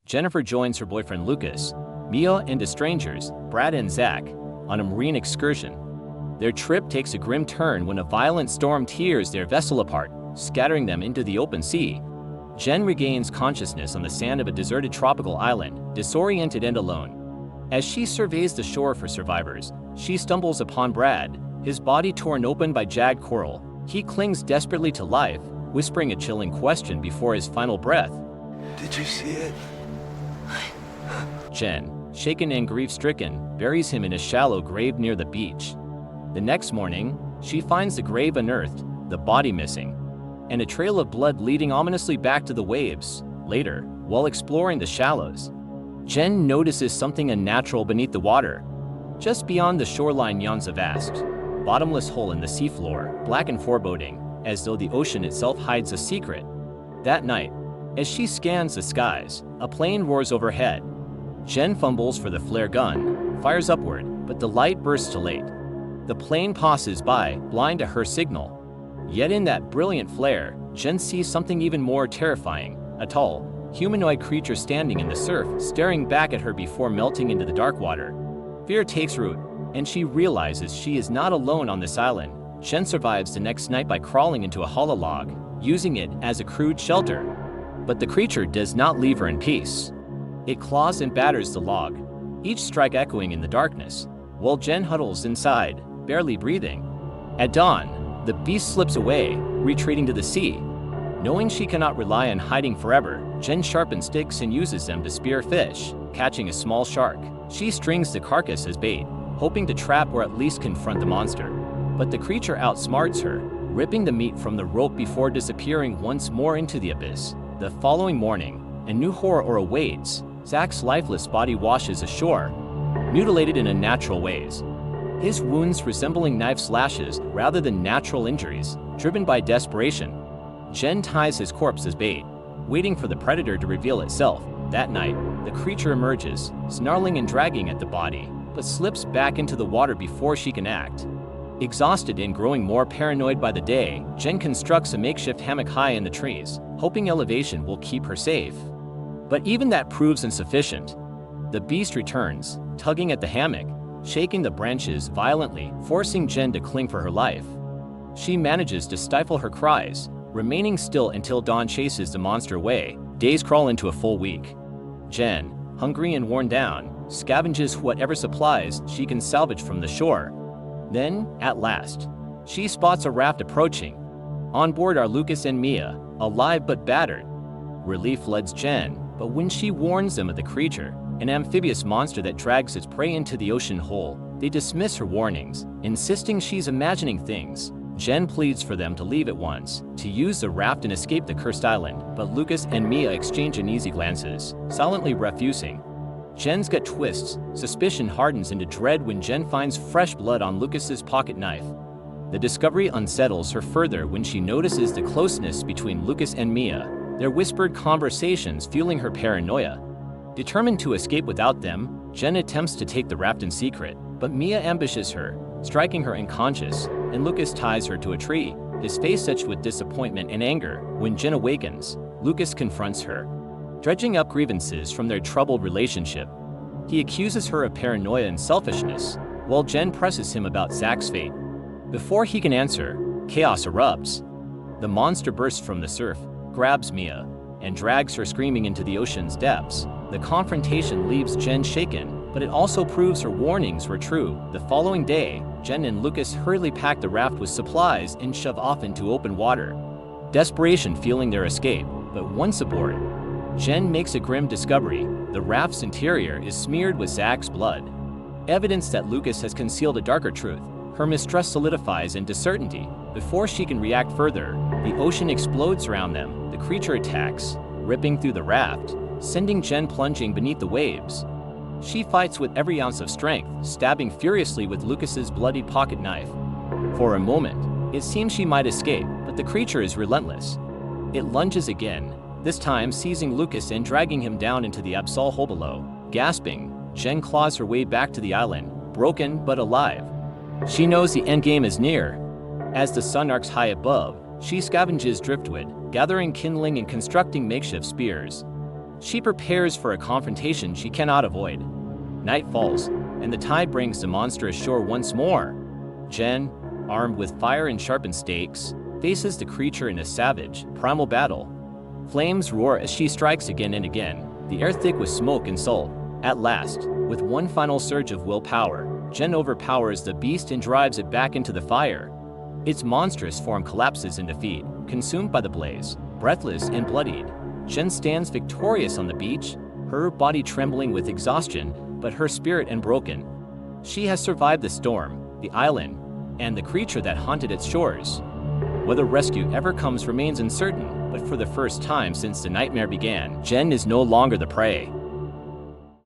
Jennifer joins her boyfriend Lucas, Mia, and the strangers, Brad and Zach, on a marine excursion. Their trip takes a grim turn when a violent storm tears their vessel apart, scattering them into the open sea. Jenn regains consciousness on the sand of a deserted tropical island, disoriented and alone. As she surveys the shore for survivors, she stumbles upon Brad, his body torn open by jagged coral. He clings desperately to life, whispering a chilling question before his final breath. Did you see it? Jenn, shaken and grief-stricken, buries him in a shallow grave near the beach. The next morning, she finds the grave unearthed, the body missing, and a trail of blood leading ominously back to the waves. Later, while exploring the shallows, Jenn notices something unnatural beneath the water. Just beyond the shoreline yawns a vast, bottomless hole in the seafloor, black and foreboding, as though the ocean itself hides a secret. That night, as she scans the skies, a plane roars overhead. Jenn fumbles for the flare gun, fires upward, but the light bursts too late. The plane passes by, blind to her signal. Yet in that brilliant flare, Jenn sees something even more terrifying, a tall, humanoid creature standing in the surf, staring back at her before melting into the dark water. Fear takes root, and she realizes she is not alone on this island. Jenn survives the next night by crawling into a hollow log, using it as a crude shelter. But the creature does not leave her in peace. It claws and batters the log, each strike echoing in the darkness, while Jenn huddles inside, barely breathing. At dawn, the beast slips away, retreating to the sea. Knowing she cannot rely on hiding forever, Jenn sharpens sticks and uses them to spear fish, catching a small shark. She strings the carcass as bait, hoping to trap or at least confront the monster. But the creature outsmarts her, ripping the meat from the rope before disappearing once more into the abyss. The following morning, a new horror awaits. Zach's lifeless body washes ashore, mutilated in unnatural ways. His wounds resembling knife slashes rather than natural injuries, driven by desperation. Jenn ties his corpse as bait, waiting for the predator to reveal itself. That night, the creature emerges, snarling and dragging at the body, but slips back into the water before she can act. Exhausted and growing more paranoid by the day, Jenn constructs a makeshift hammock high in the trees, hoping elevation will keep her safe. But even that proves insufficient. The beast returns, tugging at the hammock, shaking the branches violently, forcing Jenn to cling for her life. She manages to stifle her cries, remaining still until dawn chases the monster away. Days crawl into a full week. Jenn, hungry and worn down, scavenges whatever supplies she can salvage from the shore. Then, at last, she spots a raft approaching. On board are Lucas and Mia, alive but battered. Relief floods Jenn, but when she warns them of the creature, an amphibious monster that drags its prey into the ocean hole, they dismiss her warnings, insisting she's imagining things. Jenn pleads for them to leave at once, to use the raft and escape the cursed island, but Lucas and Mia exchange uneasy glances, silently refusing. Jenn's gut twists, suspicion hardens into dread when Jenn finds fresh blood on Lucas's pocket knife. The discovery unsettles her further when she notices the closeness between Lucas and Mia, their whispered conversations fueling her paranoia. Determined to escape without them, Jenn attempts to take the raft in secret, but Mia ambushes her, striking her unconscious, and Lucas ties her to a tree, his face etched with disappointment and anger. When Jenn awakens, Lucas confronts her, dredging up grievances from their troubled relationship. He accuses her of paranoia and selfishness, while Jenn presses him about Zach's fate. Before he can answer, chaos erupts. The monster bursts from the surf, grabs Mia, and drags her screaming into the ocean's depths. The confrontation leaves Jenn shaken, but it also proves her warnings were true. The following day, Jenn and Lucas hurriedly pack the raft with supplies and shove off into open water, desperation fueling their escape. But once aboard, Jenn makes a grim discovery. The raft's interior is smeared with Zach's blood, evidence that Lucas has concealed a darker truth. Her mistrust solidifies into certainty. Before she can react further, the ocean explodes around them. The creature attacks, ripping through the raft, sending Jenn plunging beneath the waves. She fights with every ounce of strength, stabbing furiously with Lucas's bloodied pocket knife. For a moment, it seems she might escape, but the creature is relentless. It lunges again, this time seizing Lucas and dragging him down into the abyssal hole below. Gasping, Jenn claws her way back to the island, broken but alive. She knows the endgame is near. As the sun arcs high above, she scavenges driftwood, gathering kindling and constructing makeshift spears. She prepares for a confrontation she cannot avoid. Night falls, and the tide brings the monster ashore once more. Jenn, armed with fire and sharpened stakes, faces the creature in a savage, primal battle. Flames roar as she strikes again and again, the air thick with smoke and salt. At last, with one final surge of willpower, Jenn overpowers the beast and drives it back into the fire. Its monstrous form collapses in defeat, consumed by the blaze. Breathless and bloodied, Jenn stands victorious on the beach, her body trembling with exhaustion, but her spirit unbroken. She has survived the storm, the island, and the creature that haunted its shores. Whether rescue ever comes remains uncertain, but for the first time since the nightmare began, Jenn is no longer the prey.